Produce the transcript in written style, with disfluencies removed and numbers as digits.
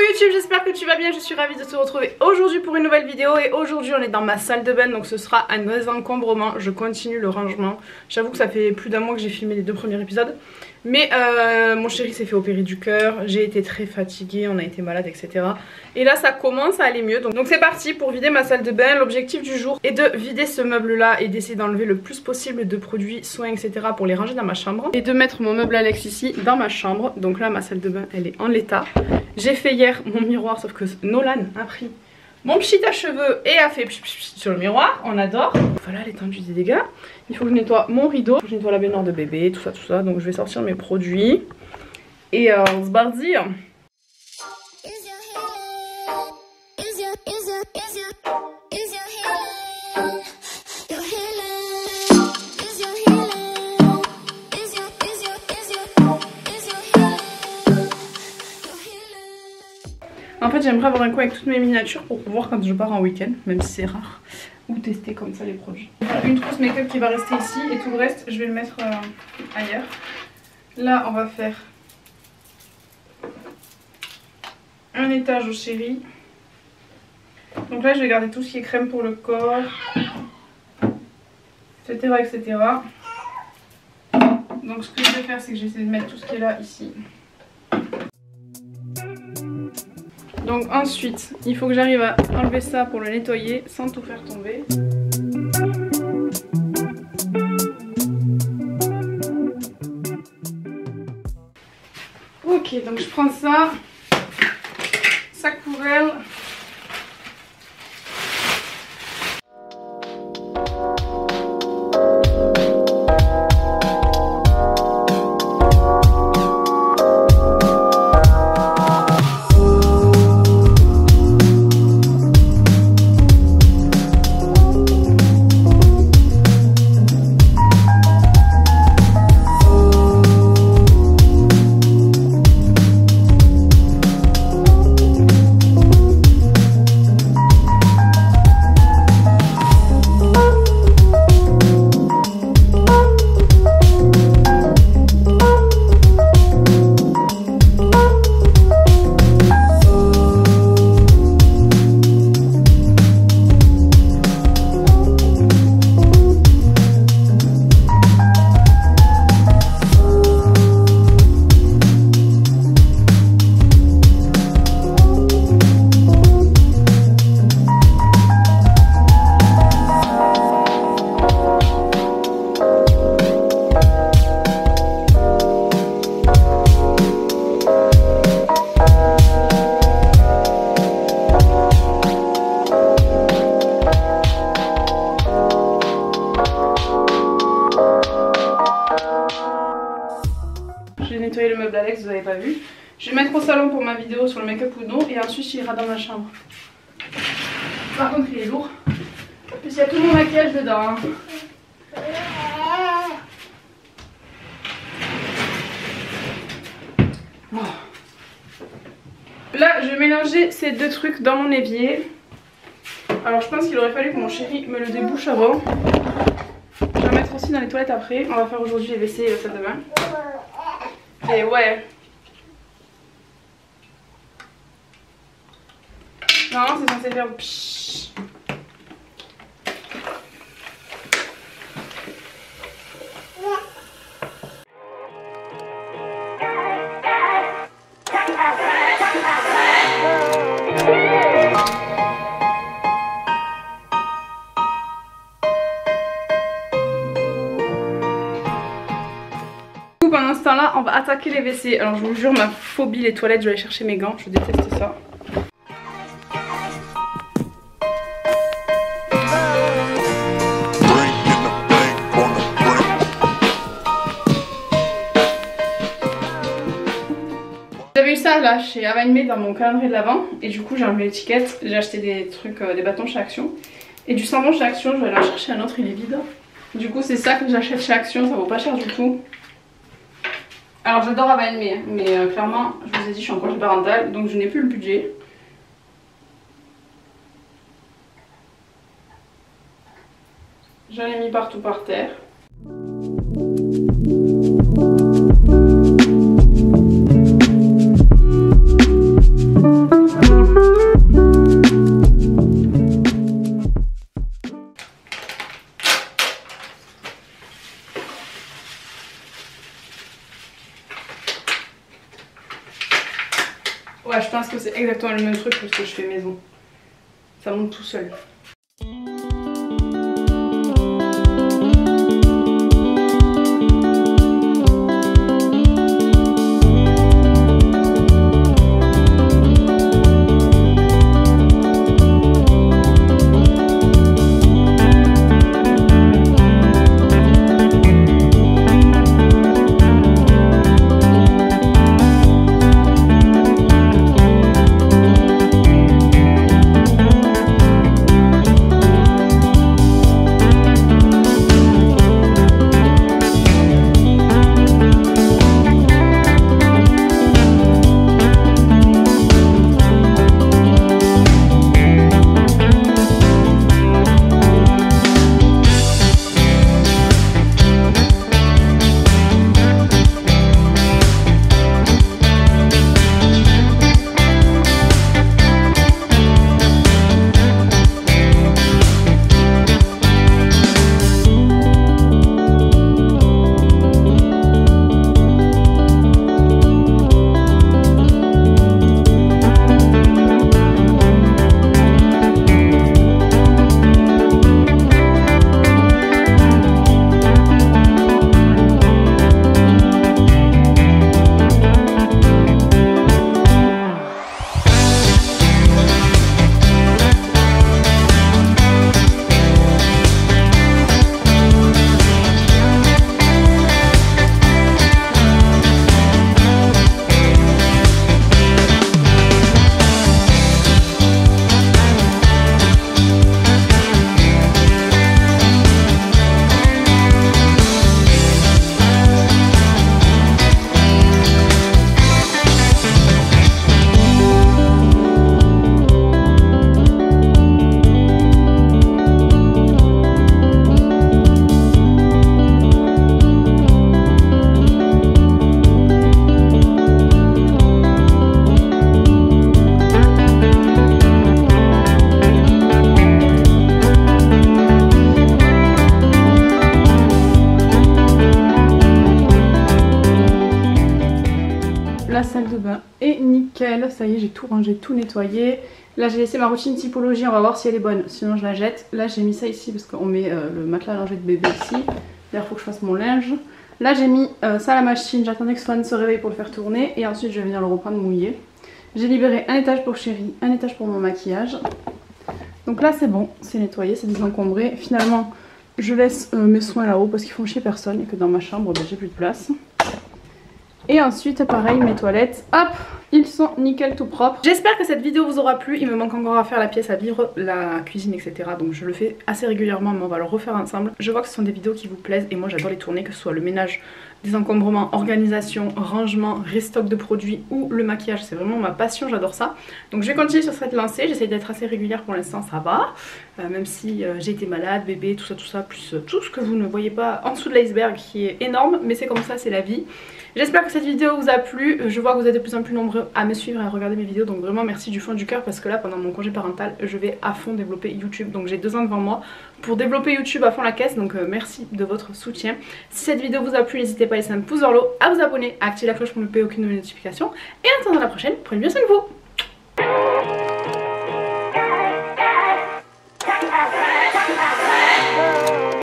YouTube, j'espère que tu vas bien, je suis ravie de te retrouver aujourd'hui pour une nouvelle vidéo. Et aujourd'hui on est dans ma salle de bain, donc ce sera un désencombrement. Je continue le rangement. J'avoue que ça fait plus d'un mois que j'ai filmé les deux premiers épisodes. Mais mon chéri s'est fait opérer du cœur, j'ai été très fatiguée, on a été malade, etc. Et là ça commence à aller mieux, donc c'est parti pour vider ma salle de bain. L'objectif du jour est de vider ce meuble là et d'essayer d'enlever le plus possible de produits, soins, etc. pour les ranger dans ma chambre. Et de mettre mon meuble Alex ici dans ma chambre. Donc là ma salle de bain elle est en l'état. J'ai fait hier mon miroir, sauf que Nolan a pris mon petit à cheveux et a fait sur le miroir, on adore. Voilà l'étendue des dégâts. Il faut que je nettoie mon rideau, il faut que je nettoie la baignoire de bébé, tout ça. Donc je vais sortir mes produits et on se bardille. En fait j'aimerais avoir un coin avec toutes mes miniatures pour pouvoir quand je pars en week-end, même si c'est rare, ou tester comme ça les produits. Voilà, une trousse make-up qui va rester ici et tout le reste je vais le mettre ailleurs. Là on va faire un étage au chéri. Donc là je vais garder tout ce qui est crème pour le corps, etc. etc. Donc ce que je vais faire c'est que j'essaie de mettre tout ce qui est là ici. Donc ensuite, il faut que j'arrive à enlever ça pour le nettoyer sans tout faire tomber. Ok, donc je prends ça, sac poubelle. Le meuble Alex, vous n'avez pas vu. Je vais mettre au salon pour ma vidéo sur le make-up ou non, et ensuite il ira dans ma chambre. Par contre il est lourd, puis il y a tout mon maquillage dedans. Oh. Là je vais mélanger ces deux trucs dans mon évier. Alors je pense qu'il aurait fallu que mon chéri me le débouche avant. Je vais mettre aussi dans les toilettes après. On va faire aujourd'hui les WC et la salle de bain. Et ouais. Normalement c'est censé faire pshhh. Pendant ce temps là on va attaquer les WC. Alors je vous jure ma phobie les toilettes, je vais aller chercher mes gants, je déteste ça. J'avais eu ça là chez Availmé dans mon calendrier de l'avant et du coup j'ai enlevé l'étiquette, j'ai acheté des trucs, des bâtons chez Action et du savon chez Action. Je vais aller en chercher un autre, il est vide. Du coup c'est ça que j'achète chez Action, ça vaut pas cher du tout. Alors j'adore Availmé, mais clairement, je vous ai dit, je suis en congé parental, donc je n'ai plus le budget. J'en ai mis partout par terre. Ouais, je pense que c'est exactement le même truc que ce que je fais maison. Ça monte tout seul. La salle de bain est nickel, ça y est j'ai tout rangé, tout nettoyé. Là j'ai laissé ma routine typologie, on va voir si elle est bonne, sinon je la jette. Là j'ai mis ça ici parce qu'on met le matelas à langer de bébé ici. D'ailleurs il faut que je fasse mon linge. Là j'ai mis ça à la machine, j'attendais que Swan se réveille pour le faire tourner et ensuite je vais venir le reprendre mouillé. J'ai libéré un étage pour Chérie, un étage pour mon maquillage. Donc là c'est bon, c'est nettoyé, c'est désencombré. Finalement je laisse mes soins là-haut parce qu'ils font chier personne et que dans ma chambre j'ai plus de place. Et ensuite pareil mes toilettes, hop, ils sont nickel tout propres. J'espère que cette vidéo vous aura plu, il me manque encore à faire la pièce à vivre, la cuisine etc. Donc je le fais assez régulièrement mais on va le refaire ensemble. Je vois que ce sont des vidéos qui vous plaisent et moi j'adore les tourner, que ce soit le ménage, désencombrement, organisation, rangement, restock de produits ou le maquillage. C'est vraiment ma passion, j'adore ça. Donc je vais continuer sur cette lancée, j'essaie d'être assez régulière pour l'instant, ça va. Même si j'ai été malade, bébé, tout ça, plus tout ce que vous ne voyez pas en dessous de l'iceberg qui est énorme. Mais c'est comme ça, c'est la vie. J'espère que cette vidéo vous a plu. Je vois que vous êtes de plus en plus nombreux à me suivre et à regarder mes vidéos. Donc vraiment merci du fond du cœur parce que là pendant mon congé parental je vais à fond développer YouTube. Donc j'ai 2 ans devant moi pour développer YouTube à fond la caisse. Donc merci de votre soutien. Si cette vidéo vous a plu, n'hésitez pas à laisser un pouce vers le haut, à vous abonner, à activer la cloche pour ne louper aucune de mes notifications. Et en attendant la prochaine, prenez bien soin de vous.